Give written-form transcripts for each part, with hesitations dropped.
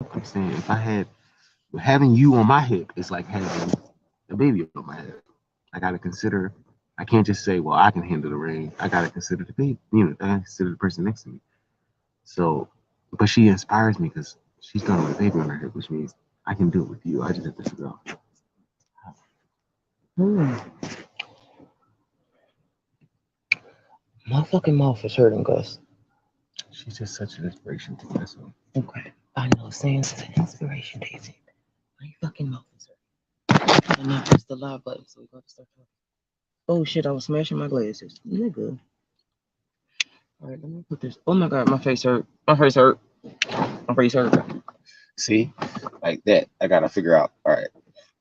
I'm saying if I had having you on my hip is like having a baby on my head. I gotta consider. I can't just say, "Well, I can handle the rain." I gotta consider the baby. I gotta consider the person next to me. So, but she inspires me because she's done it with a baby on her hip, which means I can do it with you. I just have to figure out. Hmm. My fucking mouth is hurting, Gus. She's just such an inspiration to me. That's all. Okay. I know, saying it's an inspiration, Daisy. My fucking mouth is hurting. And I pressed the live button, so we got to start talking. Oh shit, I was smashing my glasses. Nigga. Alright, let me put this. Oh my god, my face hurt. My face hurt. My face hurt. See, like that. I gotta figure out. All right.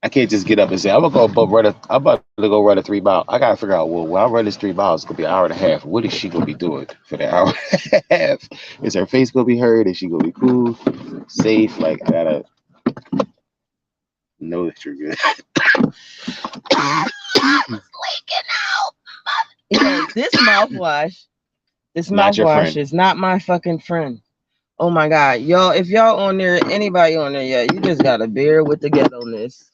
I can't just get up and say I'm gonna go above run a, I'm about to go run a 3 mile. I gotta figure out, well, when I run this 3 miles, it's gonna be an hour and a half. What is she gonna be doing for that hour and a half? Is her face gonna be hurt? Is she gonna be cool, safe? Like I gotta know that you're good. This mouthwash. This Not your mouthwash friend. is not my fucking friend. Oh my god, y'all! If y'all on there, anybody on there, yeah, you just gotta bear with the ghetto-ness.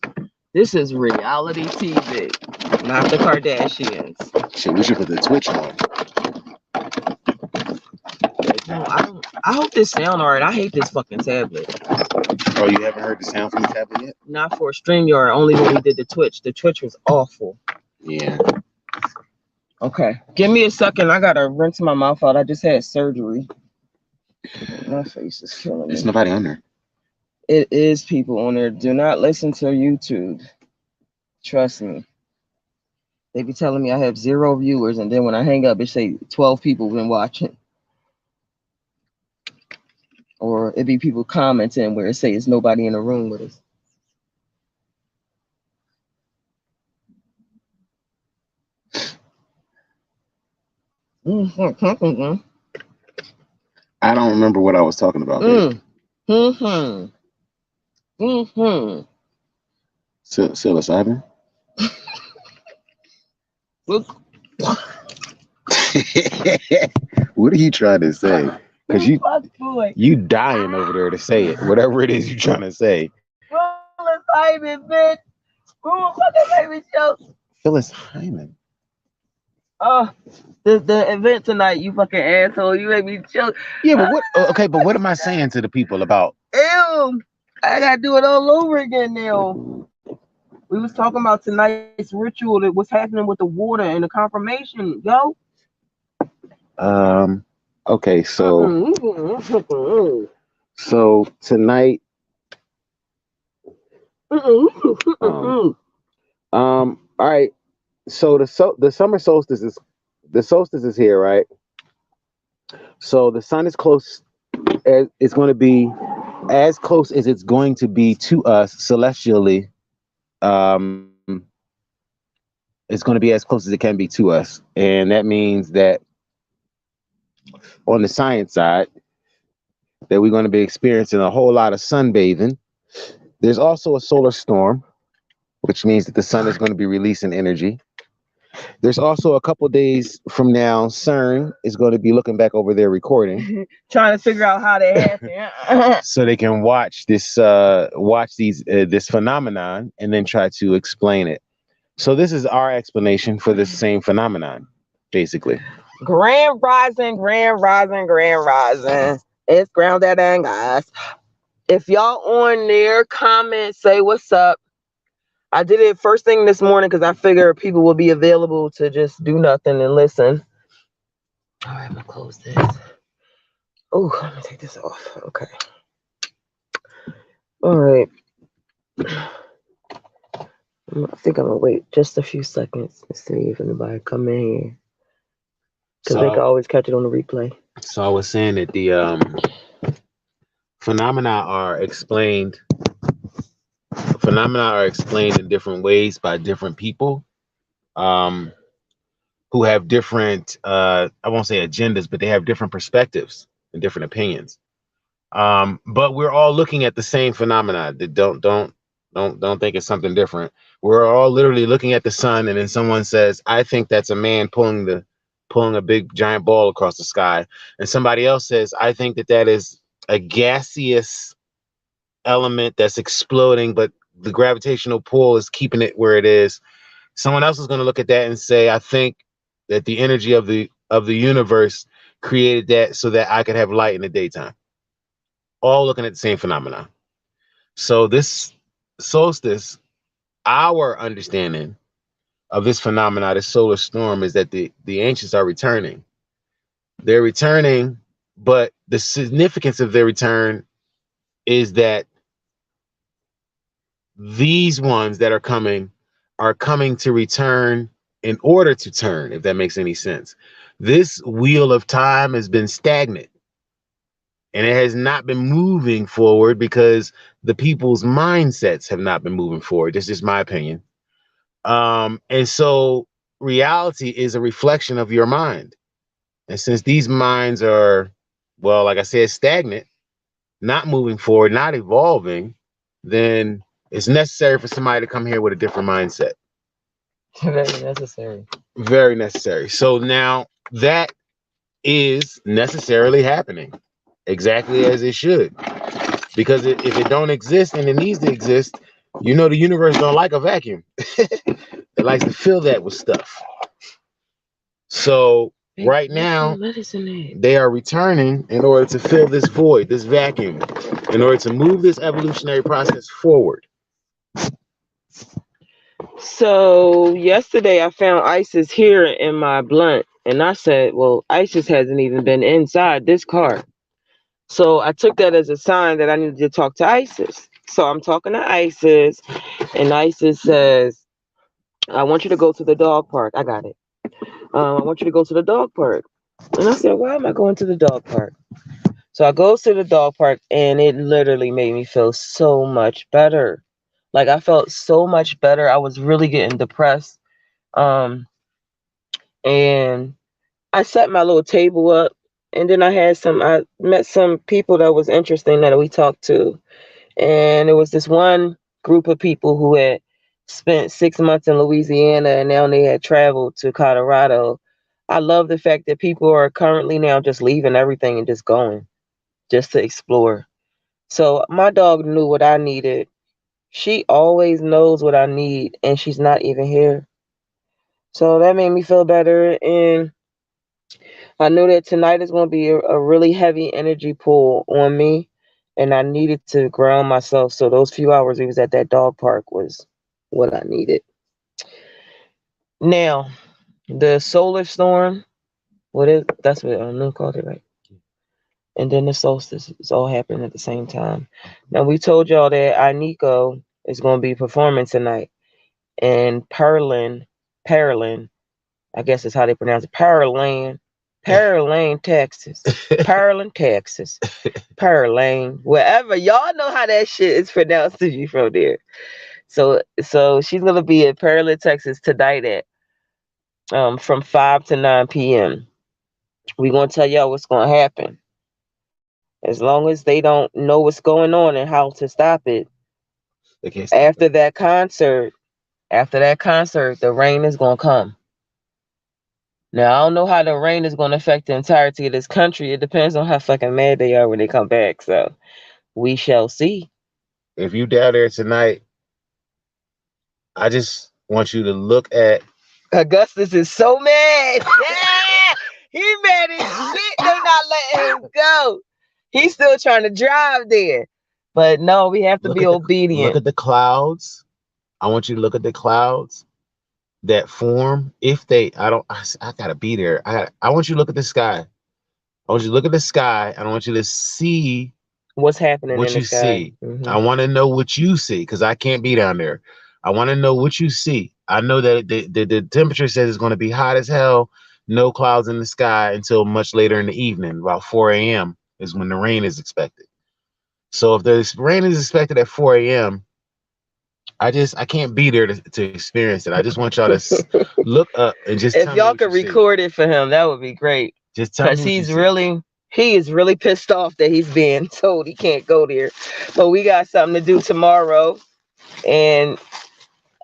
This is reality TV, not the Kardashians. Shit, we should put the Twitch on. No, I don't. I hope this sound alright. I hate this fucking tablet. Oh, you haven't heard the sound from the tablet yet? Not for StreamYard. Only when we did the Twitch. The Twitch was awful. Yeah. Okay, give me a second. I gotta rinse my mouth out. I just had surgery. My face is killing me. There's nobody on there. It is people on there. Do not listen to YouTube. Trust me. They be telling me I have 0 viewers, and then when I hang up, it say 12 people been watching. Or it be people commenting where it say it's nobody in the room with us. Mm-hmm. I don't remember what I was talking about, babe. Mm-hmm. Mm-hmm. Psilocybin? Look. What are you trying to say? Because Boy. you dying over there to say it. Whatever it is you're trying to say. Simon, bitch. Who fucking baby show? Phyllis Hyman. Oh, the event tonight, you fucking asshole. You make me choke. Yeah, but what? Okay, but what am I saying to the people about? Ew. I gotta do it all over again now. We was talking about tonight's ritual that what's happening with the water and the confirmation, yo. Okay, so tonight, all right. So the summer solstice is here, right? So the sun is close. It's going to be as close as it's going to be to us celestially. Um, it's going to be as close as it can be to us, and that means that on the science side, that we're going to be experiencing a whole lot of sunbathing. There's also a solar storm, which means that the sun is going to be releasing energy. There's also a couple days from now, CERN is going to be looking back over their recording, trying to figure out how that happened, so they can watch this this phenomenon and then try to explain it. So this is our explanation for this same phenomenon, basically. Grand rising, grand rising, grand rising. It's grounded and guys. If y'all on there, comment, say what's up. I did it first thing this morning because I figured people will be available to just do nothing and listen. All right, I'm gonna close this. Oh, let me take this off. Okay. All right. I think I'm gonna wait just a few seconds to see if anybody come in here. Because they can always catch it on the replay. So I was saying that the phenomena are explained in different ways by different people who have different I won't say agendas, but they have different perspectives and different opinions. But we're all looking at the same phenomena. Don't think it's something different. We're all literally looking at the sun, and then someone says, I think that's a man pulling a big giant ball across the sky, and somebody else says, I think that is a gaseous element that's exploding, but the gravitational pull is keeping it where it is. Someone else is going to look at that and say, I think that the energy of the universe created that so that I could have light in the daytime. All looking at the same phenomenon. So this solstice, our understanding of this phenomena, this solar storm, is that the ancients are returning. They're returning, but the significance of their return is that these ones that are coming to return in order to turn, if that makes any sense. This wheel of time has been stagnant and it has not been moving forward because the people's mindsets have not been moving forward. This is my opinion. And so reality is a reflection of your mind. And since these minds are, well, like I said, stagnant, not moving forward, not evolving, then it's necessary for somebody to come here with a different mindset. Very necessary. Very necessary. So now that is necessarily happening exactly as it should. Because if it don't exist and it needs to exist, you know the universe don't like a vacuum. It likes to fill that with stuff. So right now, they are returning in order to fill this void, this vacuum, in order to move this evolutionary process forward. So yesterday I found ISIS here in my blunt, and I said, "Well, ISIS hasn't even been inside this car." So I took that as a sign that I needed to talk to ISIS. So I'm talking to ISIS, and ISIS says, "I want you to go to the dog park." I got it. I want you to go to the dog park. And I said, "Why am I going to the dog park?" So I go to the dog park, and it literally made me feel so much better. Like I felt so much better. I was really getting depressed. Um, and I set my little table up, and then I met some people that was interesting that we talked to. And it was this one group of people who had spent 6 months in Louisiana and now they had traveled to Colorado. I love the fact that people are currently now just leaving everything and just going just to explore. So my dog knew what I needed. She always knows what I need and she's not even here. So that made me feel better. And I knew that tonight is going to be a really heavy energy pull on me. And I needed to ground myself. So those few hours we was at that dog park was what I needed. Now, the solar storm, that's what Moon called it, right? And then the solstice, it's all happening at the same time. Now we told y'all that our Nico is going to be performing tonight in Pearland, I guess is how they pronounce it, Pearland, Texas, Pearland, Texas, Pearland, wherever y'all know how that shit is pronounced to you from there. So she's gonna be in Pearland, Texas tonight at from 5 to 9 p.m. We gonna tell y'all what's gonna happen. As long as they don't know what's going on and how to stop it. After that concert, the rain is gonna come. Now I don't know how the rain is gonna affect the entirety of this country. It depends on how fucking mad they are when they come back. So we shall see. If you down there tonight, I just want you to look at Augustus is so mad. Yeah, he mad as shit. They're not letting him go. He's still trying to drive there. But no, we have to be obedient. Look at the clouds. I want you to look at the clouds that form. If they, I gotta be there. I want you to look at the sky. I want you to look at the sky, and I want you to see what's happening. What in the you sky. see. I want to know what you see because I can't be down there. I want to know what you see. I know that the temperature says it's going to be hot as hell, no clouds in the sky until much later in the evening, about 4 a.m. is when the rain is expected. So if the rain is expected at 4 a.m., I can't be there to experience it. I just want y'all to look up and just if y'all could record it for him, that would be great. Just tell me because he is really pissed off that he's being told he can't go there. But we got something to do tomorrow, and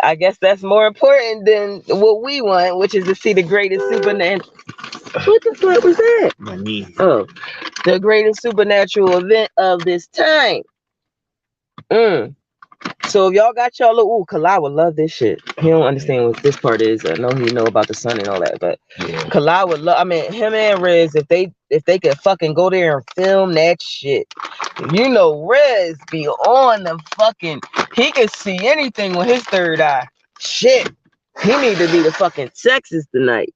I guess that's more important than what we want, which is to see the greatest supernatural. What the fuck was that? My knee. Oh, the greatest supernatural event of this time. Mm. So if y'all got y'all little, ooh, Kalai would love this shit. He don't understand what this part is. I know he know about the sun and all that, but Yeah. Kalai would love. I mean, him and Riz, if they could fucking go there and film that shit, you know, Riz be on the fucking. He can see anything with his third eye. Shit, he need to be the fucking Texas tonight,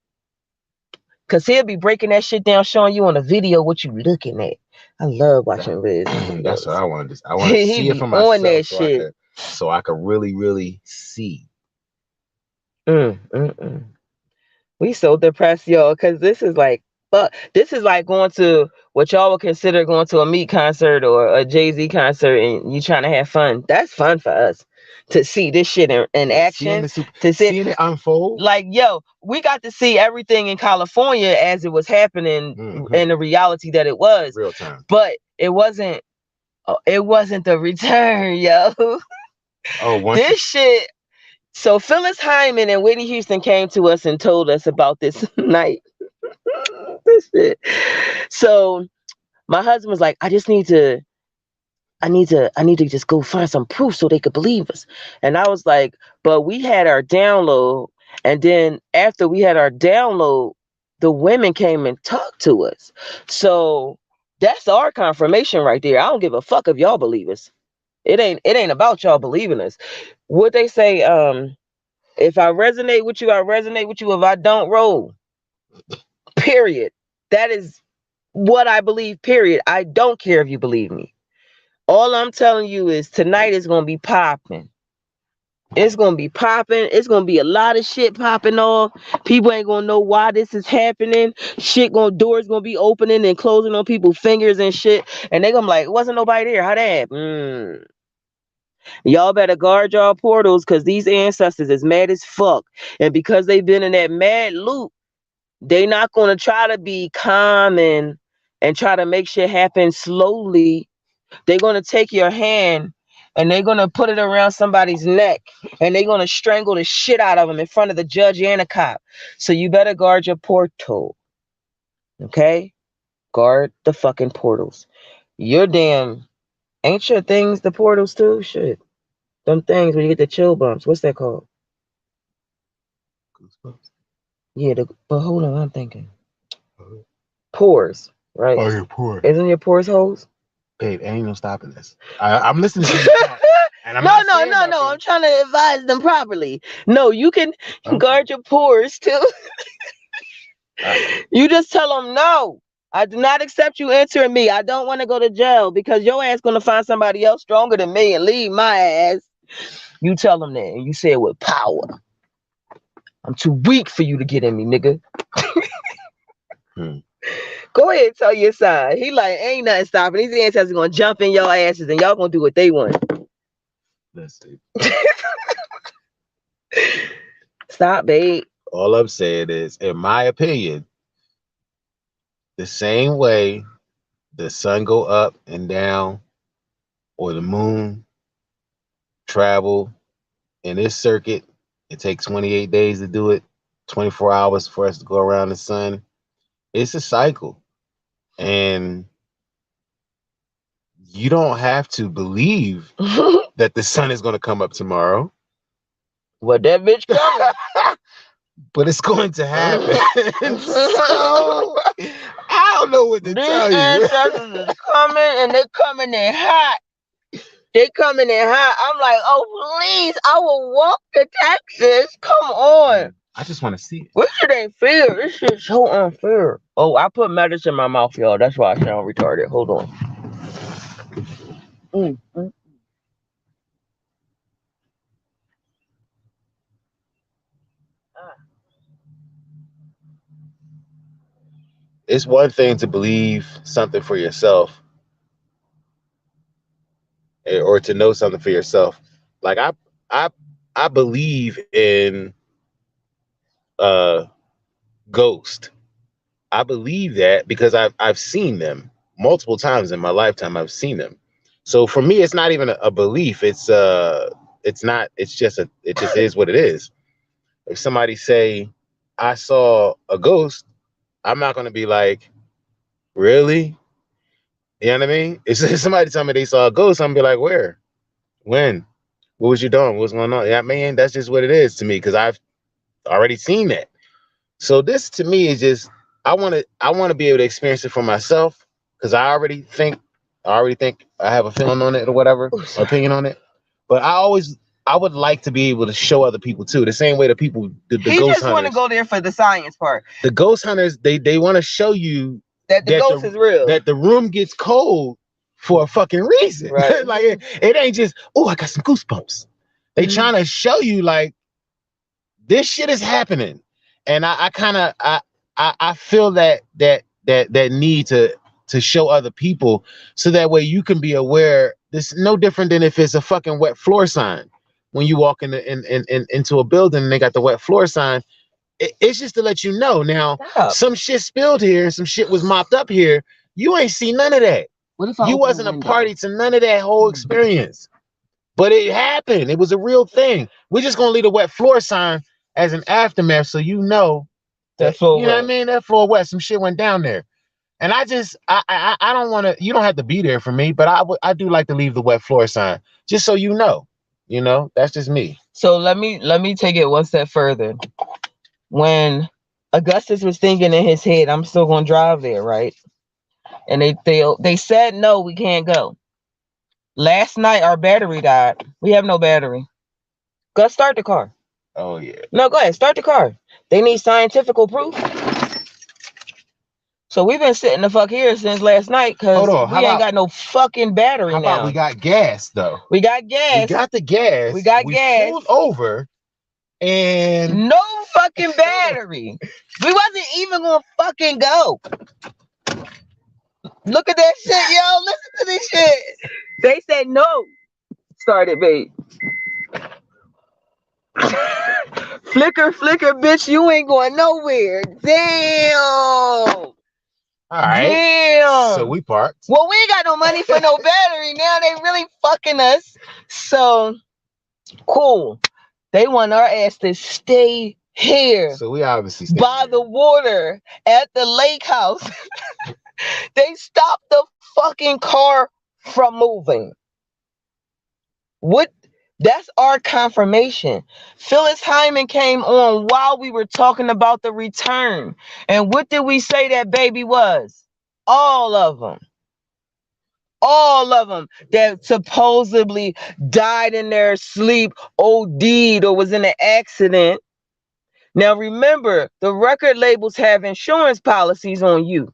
cause he'll be breaking that shit down, showing you on the video what you looking at. I love watching Riz. That's what I wanted to. I want to He see it be for on that myself, shit. so I could really, really see. Mm, mm, mm. We so depressed, y'all, because this is like fuck. This is like going to what y'all would consider going to a Meat concert or a Jay-Z concert, and you trying to have fun. That's fun for us to see this shit in Yeah, seeing action. the super, To see, seeing it unfold. like, yo, we got to see everything in California as it was happening in the reality that it was, Real time. but it wasn't. It wasn't the return, yo. Oh, This shit. So Phyllis Hyman and Whitney Houston came to us and told us about this night. This shit. So my husband was like, I need to just go find some proof so they could believe us. And I was like, but we had our download, and then after we had our download, the women came and talked to us. So that's our confirmation right there. I don't give a fuck if y'all believe us. It ain't about y'all believing us. What they say, if I resonate with you, I resonate with you. If I don't, roll. Period. That is what I believe, period. I don't care if you believe me. All I'm telling you is tonight is gonna be popping. It's gonna be popping. It's gonna be a lot of shit popping off. People ain't gonna know why this is happening. Doors gonna be opening and closing on people's fingers and shit. And they gonna be like, wasn't nobody there. How that happen? Y'all better guard y'all portals, cause these ancestors is mad as fuck. And because they've been in that mad loop, they not gonna try to be calm and try to make shit happen slowly. They're gonna take your hand and they're gonna put it around somebody's neck and they're gonna strangle the shit out of them in front of the judge and a cop. So you better guard your portal. Okay? Guard the fucking portals. Your damn ain't your things the portals too? Shit. Them things when you get the chill bumps. What's that called? Goosebumps. Yeah, but hold on, I'm thinking. Pores, right? Oh, you're poor. Isn't your pores holes? Babe, ain't no stopping this. I'm listening to you talk, and I'm No, not no, saying no, no. nothing. I'm trying to advise them properly. No, you can Okay. guard your pores too. You just tell them no. I do not accept you entering me. I don't want to go to jail because your ass gonna find somebody else stronger than me and leave my ass. You tell them that, and you say it with power. I'm too weak for you to get in me, nigga. Hmm. Go ahead, tell your side. He like, ain't nothing stopping. These ancestors gonna jump in your asses, and y'all gonna do what they want. Let's see. Stop, babe. All I'm saying is, in my opinion, the same way the sun go up and down, or the moon travel in this circuit, it takes 28 days to do it, 24 hours for us to go around the sun. It's a cycle, and you don't have to believe that the sun is going to come up tomorrow. What that bitch coming? But it's going to happen. So I don't know what to tell These you. ancestors is coming, and they coming in hot. They coming in hot. I'm like, oh please, I will walk to Texas. Come on. I just want to see it. This shit ain't fair. This shit's so unfair. Oh, I put medicine in my mouth, y'all. That's why I sound retarded. Hold on. Mm. It's one thing to believe something for yourself, or to know something for yourself. Like I, I believe in uh ghost. I believe that because I've seen them multiple times in my lifetime. I've seen them. So for me, it's not even a belief. It's not. It's just it just is what it is. If somebody say I saw a ghost, I'm not gonna be like, really? You know what I mean? If somebody tell me they saw a ghost, I'm gonna be like, where? When? What was you doing? What's going on? Yeah, man, that's just what it is to me because I've already seen that. So this to me is just I want to be able to experience it for myself because I already think I have a feeling on it or whatever, Ooh, or sorry. opinion on it. But I would like to be able to show other people too. The same way the people the He ghost just want to hunters. go there for the science part. The ghost hunters they want to show you That the that ghost is real. the room gets cold for a fucking reason. Right. Like it ain't just, oh, I got some goosebumps. They trying to show you like this shit is happening, and I kind of I feel that need to show other people so that way you can be aware. This no different than if it's a fucking wet floor sign when you walk into a building and they got the wet floor sign. It's just to let you know. Now Stop. some shit spilled here and some shit was mopped up here. You ain't see none of that. What if I You open wasn't the a window? party to none of that whole experience. But it happened. It was a real thing. We're just gonna leave the wet floor sign as an aftermath, so you know That that floor you know what I wet. mean. That floor wet. Some shit went down there, and I don't want to. You don't have to be there for me, but I do like to leave the wet floor sign just so you know. You know, that's just me. So let me take it one step further. When Augustus was thinking in his head, I'm still gonna drive there, right? And they said no, we can't go. Last night our battery died. We have no battery. Go start the car. Oh yeah. No, go ahead, start the car. They need scientific proof. So we've been sitting the fuck here since last night Hold because on. we ain't got no fucking battery How about now. we got gas though? We got We gas. got the gas. We got We gas. pulled over and No fucking battery. We wasn't even gonna fucking go. Look at that shit, yo. Listen to this shit. They said no. Started, babe. Flicker, flicker, bitch. You ain't going nowhere. Damn. all right. Damn. So we parked. Well, we ain't got no money for no battery now. They really fucking us. So cool. They want our ass to stay here So we obviously by the water at the lake house. They stopped the fucking car from moving. What? That's our confirmation. Phyllis Hyman came on while we were talking about the return. And what did we say that baby was? All of them. All of them that supposedly died in their sleep, OD'd, or was in an accident. Now remember, the record labels have insurance policies on you.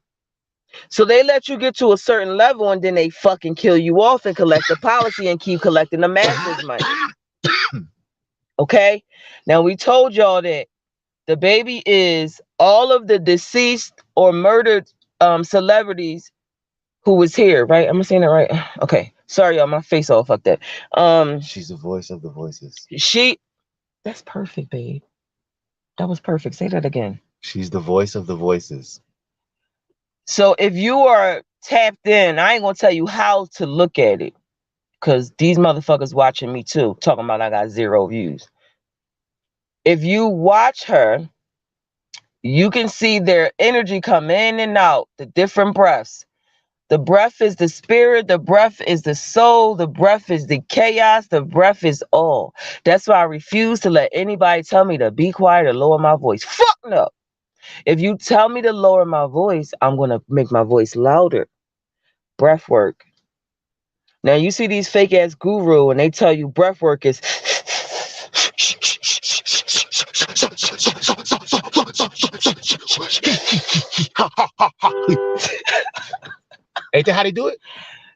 So they let you get to a certain level and then they fucking kill you off and collect the policy and keep collecting the master's money. Okay? Now we told y'all that the baby is all of the deceased or murdered celebrities who was here, right? Am I saying that right? Okay. Sorry, y'all, my face all fucked up. She's the voice of the voices. That's perfect, babe. That was perfect. Say that again. She's the voice of the voices. So if you are tapped in, I ain't gonna tell you how to look at it. Cause these motherfuckers watching me too, talking about I got 0 views. If you watch her, you can see their energy come in and out, the different breaths. The breath is the spirit, the breath is the soul, the breath is the chaos, the breath is all. That's why I refuse to let anybody tell me to be quiet or lower my voice. Fuck no. If you tell me to lower my voice, I'm going to make my voice louder. Breath work. Now you see these fake ass guru and they tell you breath work is Ain't that how they do it?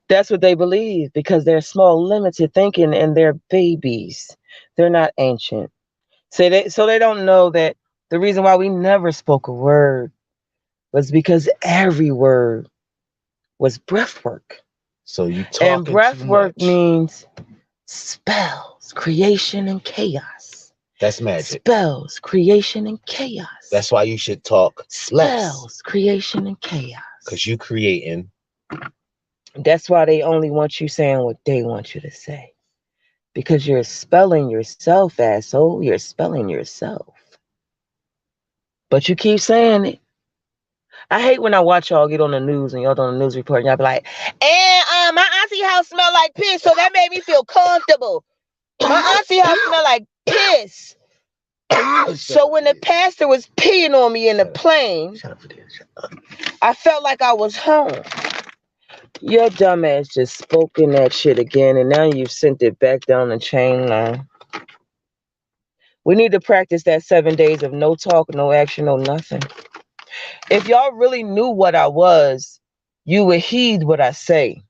that's what they believe because they're small, limited thinking and they're babies. They're not ancient. So they don't know that the reason why we never spoke a word was because every word was breath work. So you And talking breath too work much. means spells, creation, and chaos. That's magic. Spells, creation, and chaos. That's why you should talk less. Spells, creation, and chaos. Cause you creating. That's why they only want you saying what they want you to say. Because you're spelling yourself, asshole. You're spelling yourself. But you keep saying it. I hate when I watch y'all get on the news and y'all on the news report and y'all be like, and my auntie house smelled like piss, so that made me feel comfortable. My auntie house smelled like piss. So when the pastor was peeing on me in the plane, I felt like I was home. Your dumbass just spoke in that shit again, and now you've sent it back down the chain line. We need to practice that 7 days of no talk, no action, no nothing. If y'all really knew what I was, you would heed what I say.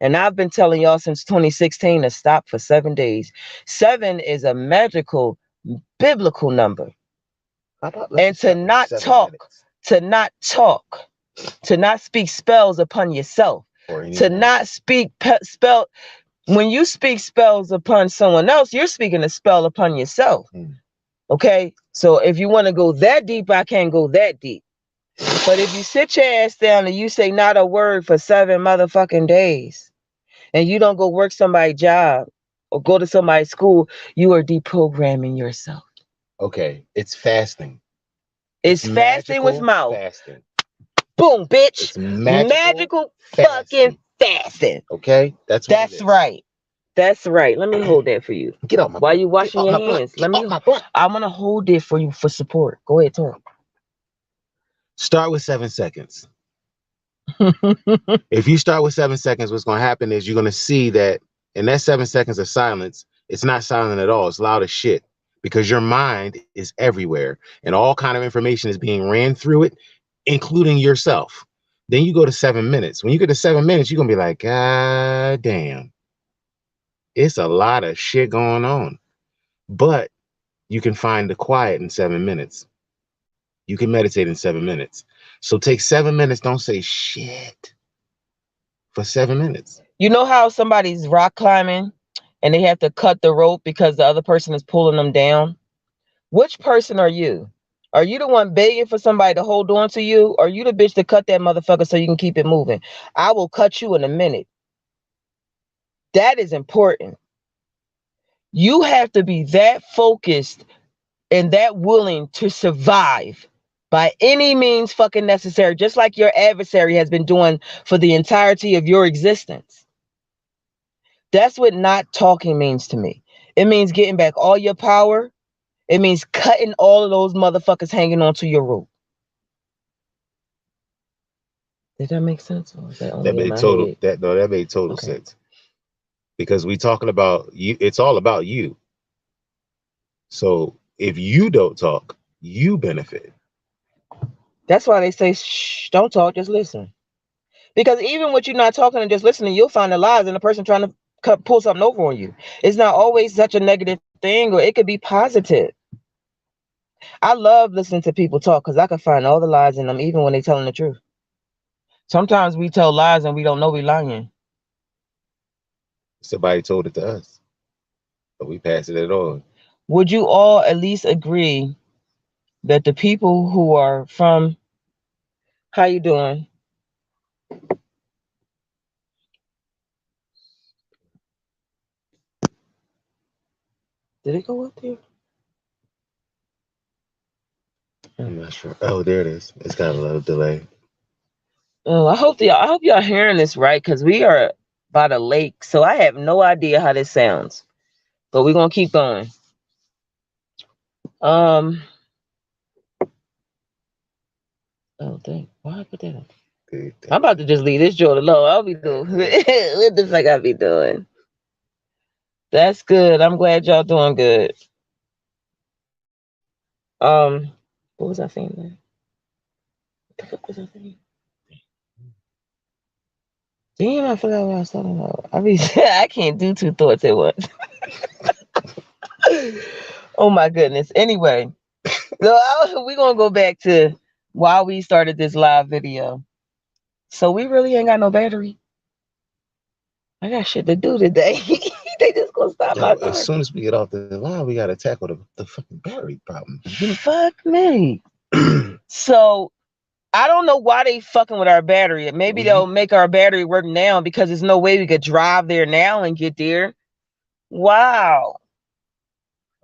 And I've been telling y'all since 2016 to stop for 7 days. 7 is a magical, biblical number. And to not talk, to not talk, to not speak spells upon yourself, to not speak spell. When you speak spells upon someone else, you're speaking a spell upon yourself. Okay? So if you want to go that deep, I can't go that deep. But if you sit your ass down and you say not a word for 7 motherfucking days, and you don't go work somebody's job or go to somebody's school, you are deprogramming yourself. Okay, it's fasting. It's fasting with mouth. Fasting. Boom, bitch. It's magical fucking fasting. Okay, that's right. That's right. Let me hold that for you. Get off my. While you washing your hands, let me. I'm gonna hold it for you for support. Go ahead, talk. Start with 7 seconds. If you start with 7 seconds, what's going to happen is you're going to see that in that 7 seconds of silence, it's not silent at all. It's loud as shit because your mind is everywhere and all kind of information is being ran through it, including yourself. Then you go to 7 minutes. When you get to 7 minutes, you're going to be like, God damn, it's a lot of shit going on. But you can find the quiet in 7 minutes. You can meditate in 7 minutes. So take 7 minutes. Don't say shit for 7 minutes. You know how somebody's rock climbing and they have to cut the rope because the other person is pulling them down? Which person are you? Are you the one begging for somebody to hold on to you? Or are you the bitch to cut that motherfucker so you can keep it moving? I will cut you in a minute. That is important. You have to be that focused and that willing to survive by any means fucking necessary, just like your adversary has been doing for the entirety of your existence. That's what not talking means to me. It means getting back all your power. It means cutting all of those motherfuckers hanging onto your rope. Did that make sense? Or is that only that made total head? That made total sense. Because we talking about you, it's all about you. So if you don't talk, you benefit. That's why they say, shh, don't talk, just listen. Because even with you not talking and just listening, you'll find the lies in the person trying to pull something over on you. It's not always such a negative thing, or it could be positive. I love listening to people talk because I can find all the lies in them, even when they're telling the truth. Sometimes we tell lies and we don't know we're lying. Somebody told it to us, but we pass it on. Would you all at least agree that the people who are from, how you doing? Did it go up there? I'm not sure. Oh, there it is. It's got a little delay. Oh, I hope y'all hearing this right, because we are by the lake, so I have no idea how this sounds. But we're gonna keep going. Oh dang, why I put that up? I'm about to just leave this joint alone. I'll be doing what the fuck I be doing. That's good. I'm glad y'all doing good. What was I saying there? What the fuck was I saying? Damn, I forgot what I was talking about. I can't do two thoughts at once. Oh my goodness. Anyway, so we're gonna go back to why we started this live video. So we really ain't got no battery. I got shit to do today. They just gonna stop my car. As soon as we get off the line, we gotta tackle the fucking battery problem. Fuck me. So I don't know why they fucking with our battery. Maybe they'll make our battery work now because there's no way we could drive there now and get there. Wow.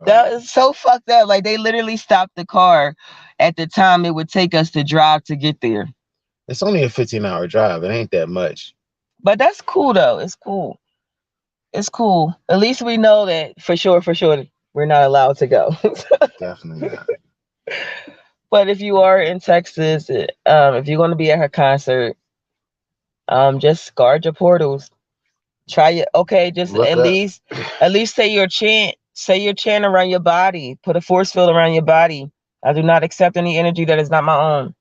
That is so fucked up. Like, they literally stopped the car at the time it would take us to drive to get there. It's only a 15-hour drive. It ain't that much. But that's cool though. It's cool. It's cool. At least we know that for sure, we're not allowed to go. Definitely not. But if you are in Texas, if you're going to be at her concert, just guard your portals. Try it. Okay, just Look up. at least say your chant. Say your chant around your body. Put a force field around your body. I do not accept any energy that is not my own.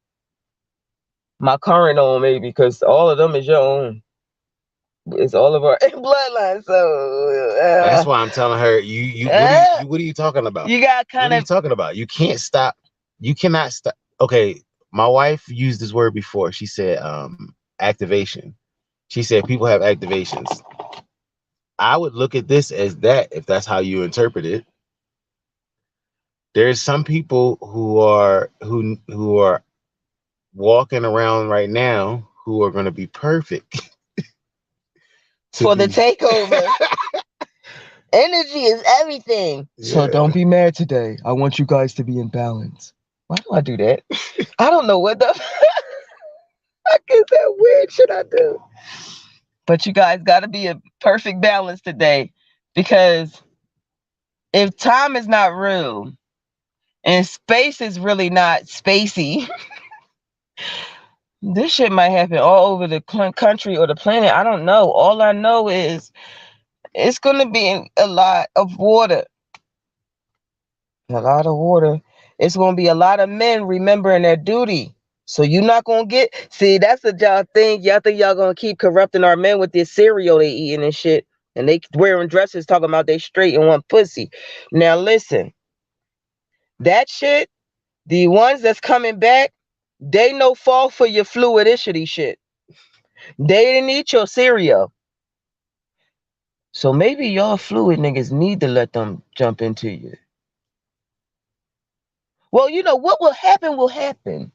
My current own, maybe, because all of them is your own. It's all of our bloodline. So That's why I'm telling her, what are you talking about? you got What kind are you of talking about? You can't stop. You cannot stop. Okay, my wife used this word before. She said activation. She said people have activations. I would look at this as that if that's how you interpret it. There's some people who are walking around right now who are going to be perfect for the takeover. Energy is everything. Yeah. So don't be mad today. I want you guys to be in balance. Why do I do that? I don't know what the fuck is that weird shit I do. But you guys got to be a perfect balance today, because if time is not real and space is really not spacey, this shit might happen all over the country or the planet. I don't know. All I know is it's going to be a lot of water. A lot of water. It's going to be a lot of men remembering their duty. So you're not going to see, that's what y'all think. Y'all think y'all going to keep corrupting our men with this cereal they eating and shit. And they wearing dresses talking about they straight and want pussy. Now listen, that shit, the ones that's coming back, they no fall for your fluidity shit. They didn't eat your cereal. So maybe y'all fluid niggas need to let them jump into you. Well, you know what will happen will happen.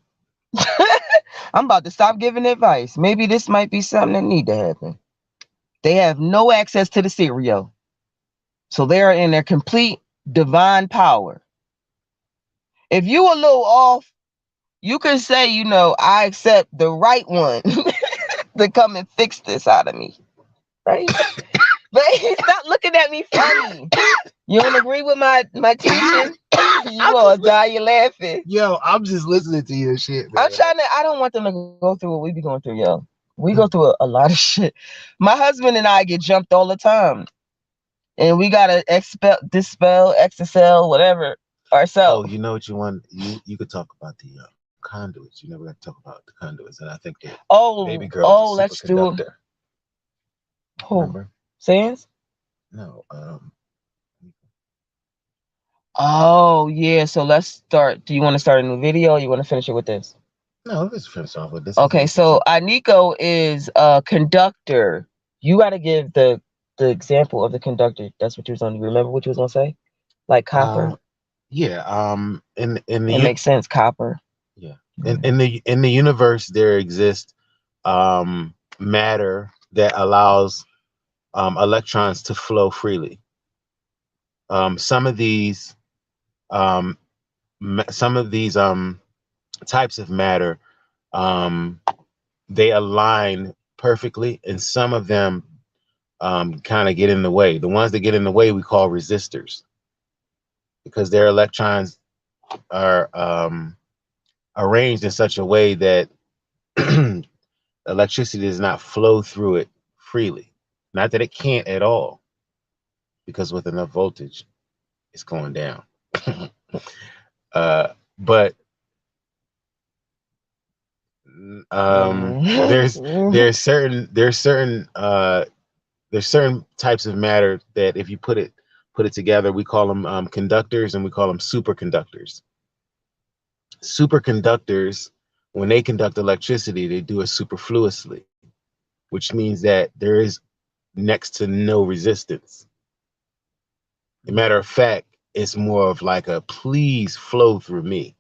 I'm about to stop giving advice. Maybe this might be something that need to happen. They have no access to the cereal. So they are in their complete divine power. If you a little off, you can say, I accept the right one to come and fix this out of me. Right? But stop looking at me funny. You don't agree with my teaching? You gonna die, you laughing. Yo, I'm just listening to your shit, man. I don't want them to go through what we be going through, yo. We go through a lot of shit. My husband and I get jumped all the time. And we gotta dispel, execel, whatever ourselves. Oh, you know what you want? You could talk about the conduits. You never got to talk about the conduits, and I think that baby girl is a let's do it. superconductor. Remember? Sands? No. Oh yeah. So let's start. Do you want to start a new video, or you want to finish it with this? No, let's finish off with this. Okay. So Aniko is a conductor. You got to give the example of the conductor. That's what you was on. You remember what you was gonna say? Like copper. Yeah. In the it makes sense. Copper. Yeah. In the universe, there exists matter that allows electrons to flow freely. Some of these types of matter, they align perfectly, and some of them kind of get in the way. The ones that get in the way we call resistors, because their electrons are arranged in such a way that electricity does not flow through it freely. Not that it can't at all, because with enough voltage, it's going down. But there's certain types of matter that if you put it together, we call them conductors, and we call them superconductors. Superconductors, when they conduct electricity, they do it superfluously, which means that there is next to no resistance. As a matter of fact, it's more of like a please flow through me.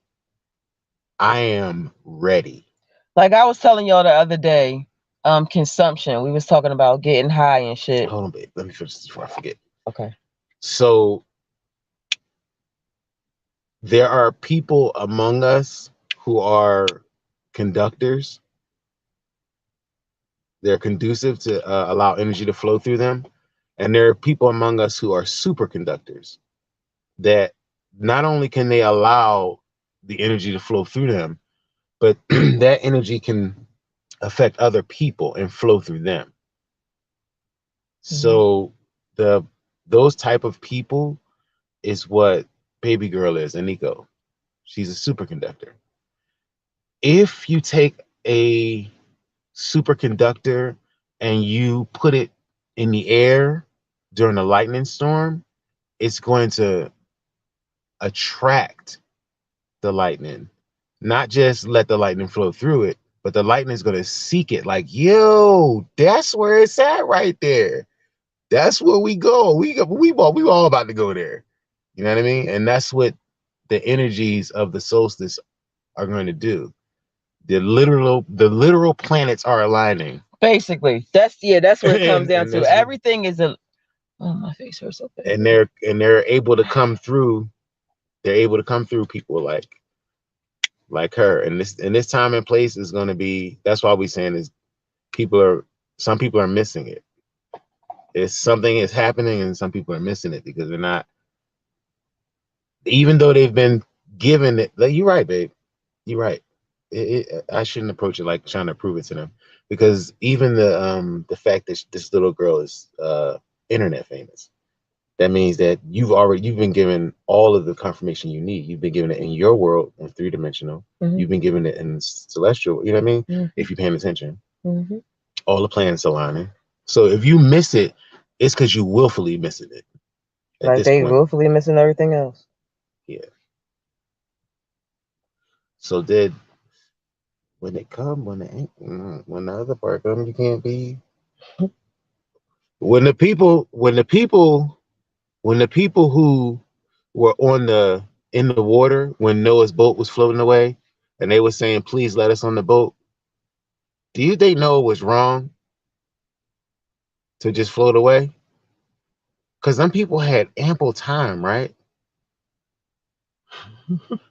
I am ready. Like I was telling y'all the other day, consumption. We was talking about getting high and shit. Hold on, babe. Let me finish this before I forget. Okay. So there are people among us who are conductors. they're conducive to allow energy to flow through them. And there are people among us who are superconductors that not only can they allow the energy to flow through them, but that energy can affect other people and flow through them. So the those type of people is what baby girl is, and Nico. She's a superconductor. If you take a superconductor and you put it in the air during a lightning storm, it's going to attract the lightning, not just let the lightning flow through it, but the lightning is going to seek it like, yo, that's where it's at right there. That's where we go. We all about to go there. You know what I mean? And that's what the energies of the solstice are going to do. The literal planets are aligning. Basically, that's where it comes and, down and to. that's Everything is a. Oh, my face hurts so bad. and they're able to come through. They're able to come through people like her. And this time and place is going to be. That's why we saying is some people are missing it. It's something is happening, and some people are missing it because they're not. Even though they've been given it, like, you're right, babe. You're right. I shouldn't approach it like trying to prove it to them, because even the fact that this little girl is internet famous, that means that you've been given all of the confirmation you need. You've been given it in your world in 3-dimensional. You've been given it in celestial. You know what I mean? If you're paying attention, all the planets aligning. So if you miss it, it's because you willfully missing it. At Like this they point, willfully missing everything else. yeah. So did when it come when it ain't when the other part come, you can't be. When the people who were in the water when Noah's boat was floating away, and they were saying, please let us on the boat, do you think Noah was wrong to just float away? Because some people had ample time, right?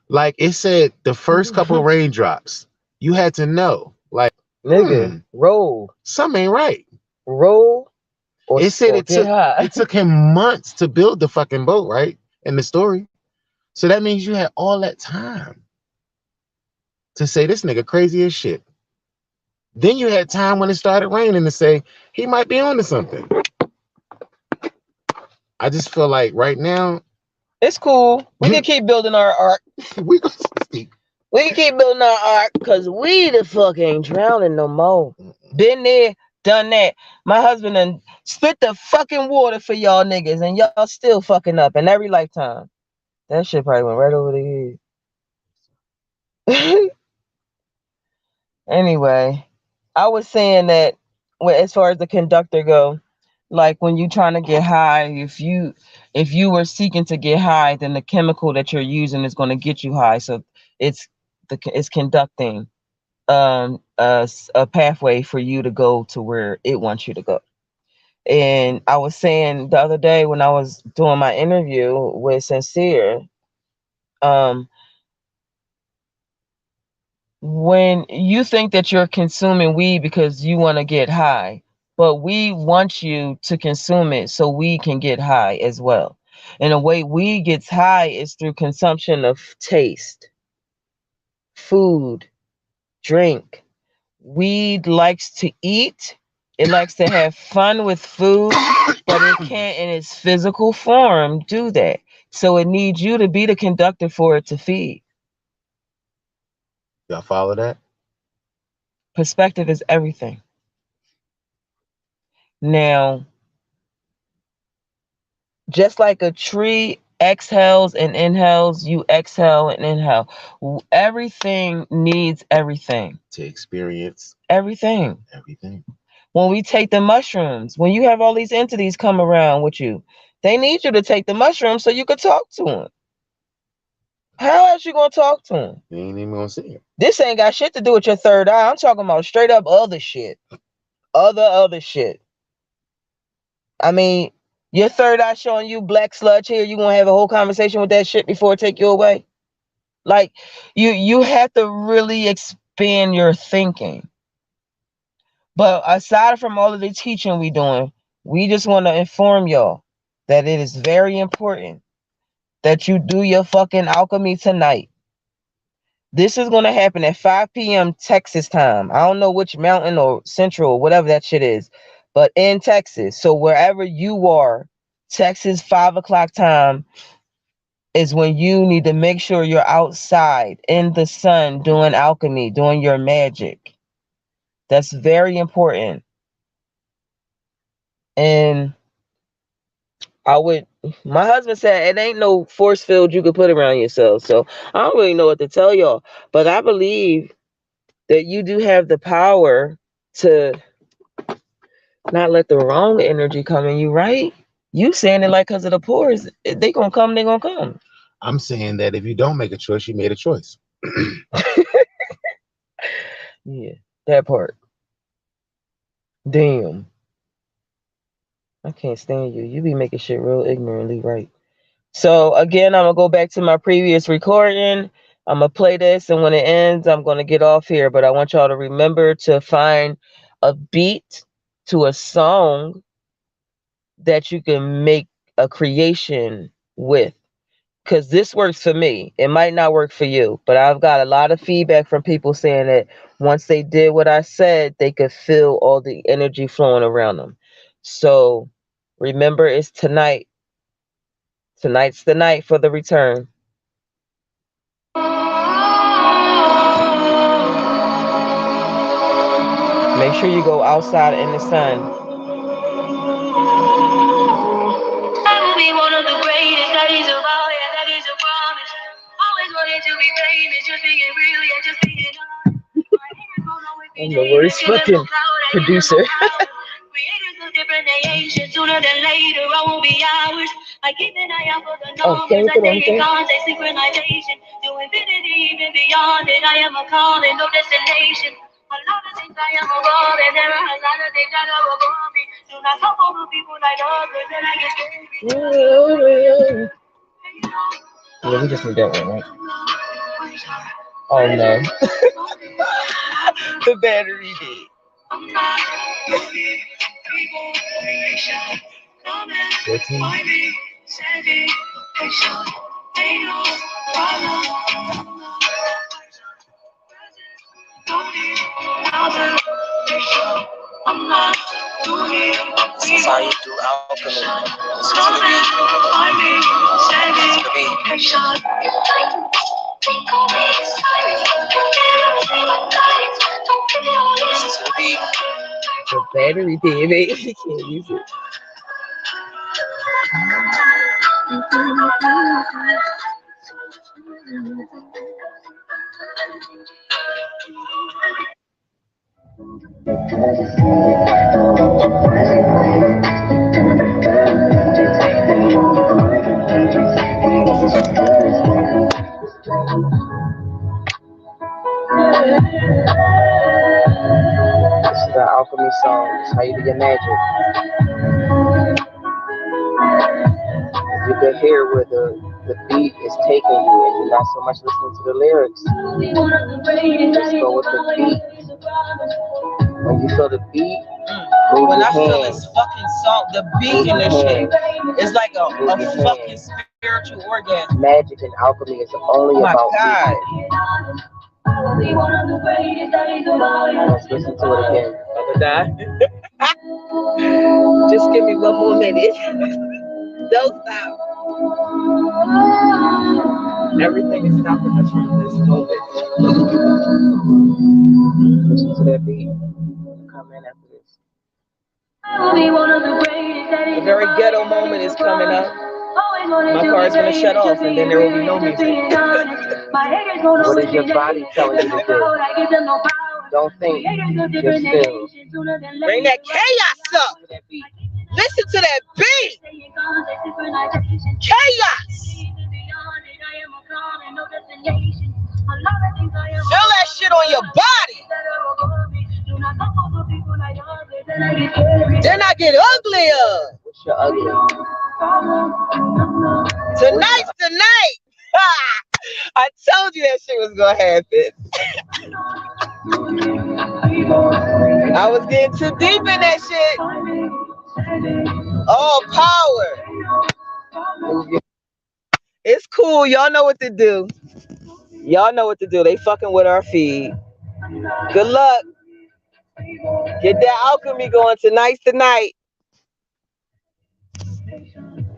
Like it said, the first couple of raindrops, you had to know, like, Nigga, roll, something ain't right. roll, It said or get high. it took him months to build the fucking boat, right? In the story. So that means you had all that time to say this nigga crazy as shit. Then you had time when it started raining to say he might be onto something. I just feel like right now It's cool. We can keep building our ark. we gonna speak. We can keep building our ark because we the fuck ain't drowning no more. Been there, done that. My husband done spit the fucking water for y'all niggas, and y'all still fucking up in every lifetime. That shit probably went right over the head. Anyway, I was saying that as far as the conductor go, like when you trying to get high, if you were seeking to get high, then the chemical that you're using is going to get you high. So it's it's conducting a pathway for you to go to where it wants you to go. And I was saying the other day when I was doing my interview with Sincere, um, when you think that you're consuming weed because you want to get high, but we want you to consume it so we can get high as well. And the way weed gets high is through consumption of taste, food, drink. Weed likes to eat. It likes to have fun with food, but it can't in its physical form do that. So it needs you to be the conductor for it to feed. Y'all follow that? Perspective is everything. Now, just like a tree exhales and inhales, you exhale and inhale. Everything needs everything. To experience Everything. everything. When we take the mushrooms, when you have all these entities come around with you, they need you to take the mushrooms so you could talk to them. How else you gonna talk to them? You ain't even gonna see it. This ain't got shit to do with your third eye. I'm talking about straight up other shit. Other shit. I mean, your third eye showing you black sludge here, you gonna have a whole conversation with that shit before it take you away? Like, you have to really expand your thinking. But aside from all of the teaching we doing, we just want to inform y'all that it is very important that you do your fucking alchemy tonight. This is going to happen at 5 p.m. Texas time. I don't know which mountain or central or whatever that shit is, but in Texas. So wherever you are, Texas 5 o'clock time is when you need to make sure you're outside in the sun doing alchemy, doing your magic. That's very important. And I would, my husband said it ain't no force field you could put around yourself. So I don't really know what to tell y'all. But I believe that you do have the power to not let the wrong energy come in you, right? You saying it like because of the pores, they gonna come, they gonna come. I'm saying that if you don't make a choice, you made a choice. Yeah, that part. Damn. I can't stand you. You be making shit real ignorantly right. So again, I'm gonna go back to my previous recording. I'm gonna play this, and when it ends, I'm gonna get off here. But I want y'all to remember to find a beat to a song that you can make a creation with. Because this works for me. It might not work for you, but I've got a lot of feedback from people saying that once they did what I said, they could feel all the energy flowing around them. So remember, it's tonight. Tonight's the night for the return. Make sure you go outside in the sun. I will be one of the greatest, that is a vow, yeah, that is a promise. Always wanted to be famous, just being real, yeah, just being honest. I'm the worst fucking producer. Sooner than later, I won't be ours. I keep an eye out for the numbers. I stay in contact, synchronization. To infinity, even beyond it. I am a calling, no destination. A lot of things I am above, and there are a lot of things that are above me. Do not talk over people like others, and I get scary. Yeah, we just need that one, right? Oh no. The battery did. 14. This is how you do alchemy. Listen to the beat. Listen to the beat. Listen to the beat. The battery did it. You can't use it. This is the alchemy song. This is how you do your magic. You can hear where the beat is taking you, and you're not so much listening to the lyrics. Just go with the beat. When you feel the beat, move when your I hand. Feel this fucking song, the beat in this shit is like a fucking spiritual orgasm. Magic and alchemy is only about God. Let's listen to it again. Brother Die. Just give me one more minute. Don't stop. Everything is stopping us from this moment. Listen to that beat. Come in after this. A very ghetto moment is coming up. My car is going to shut off and then there will be no music. What is your body telling you to do? Don't think, just feel. Bring that chaos up. Listen to that beat. Chaos. Feel that shit on your body. Then I get uglier. What's your ugly? Tonight's the night. I told you that shit was gonna happen. I was getting too deep in that shit. Oh, power. It's cool. Y'all know what to do. Y'all know what to do. They fucking with our feed. Good luck. Get that alchemy going tonight's the night.